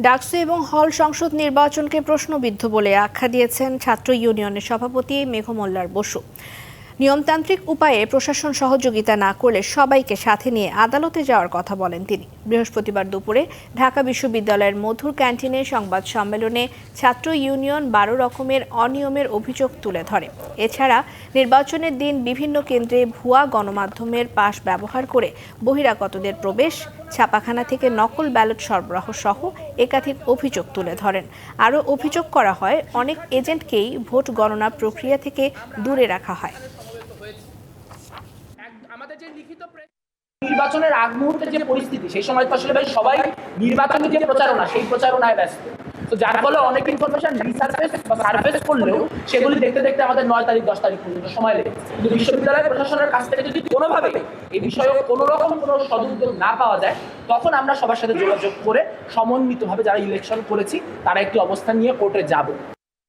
ডাকসু এবং হল সংসদ নির্বাচনকে প্রশ্নবিদ্ধ বলে আখ্যা দিয়েছেন ছাত্র ইউনিয়নের সভাপতি মেঘমোল্লার বসু। নিয়মতান্ত্রিক উপায়ে প্রশাসন সহযোগিতা না করলে সবাইকে সাথে নিয়ে আদালতে যাওয়ার কথা বলেন তিনি। বৃহস্পতিবার দুপুরে ঢাকা বিশ্ববিদ্যালয়ের মধুর ক্যান্টিনে সংবাদ সম্মেলনে ছাত্র ইউনিয়ন 12 রকমের অনিয়মের অভিযোগ তুলে ধরে। এছাড়া নির্বাচনের দিন বিভিন্ন কেন্দ্রে ভুয়া গণমাধ্যমের পাস ব্যবহার করে বহিরাগতদের প্রবেশ, ছাপাখানা থেকে নকল ব্যালট সরবরাহ সহ একাধিক অভিযোগ তুলে ধরেন। আরও অভিযোগ করা হয়, অনেক এজেন্টকেই ভোট গণনা প্রক্রিয়া থেকে দূরে রাখা হয়। নির্বাচনের আগ মুহূর্তে যে পরিস্থিতি, সেই সময় তো আসলে সবাই নির্বাচনের যে প্রচারণা, সেই প্রচারণায় ব্যস্ত। তো যার ফলে অনেক ইনফরমেশন রিসার্ফেস বা সার্ফেস করলেও সেগুলি দেখতে দেখতে আমাদের 9 তারিখ 10 তারিখ পর্যন্ত সময় লেগে। কিন্তু বিশ্ববিদ্যালয় প্রশাসনের কাছ থেকে যদি কোনোভাবে এই বিষয়ে কোনো রকম কোনো সদুদ্যোগ না পাওয়া যায়, তখন আমরা সবার সাথে যোগাযোগ করে সমন্বিতভাবে যারা ইলেকশন করেছি তারা একটি অবস্থান নিয়ে কোর্টে যাব।